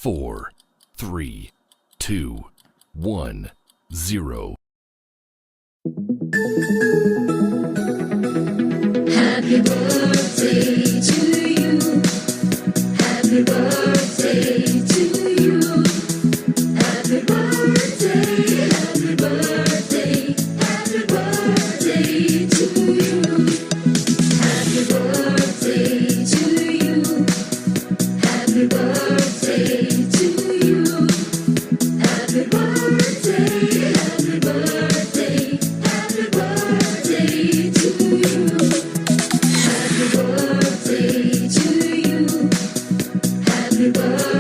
4, 3, 2, 1, 0. Happy birthday to you. Happy birthday to you. Happy birthday, happy birthday, happy birthday to you. Happy birthday to you. Happy birthday to you. Happy birthday, happy birthday, happy birthday to you. Happy birthday to you. Happy birthday.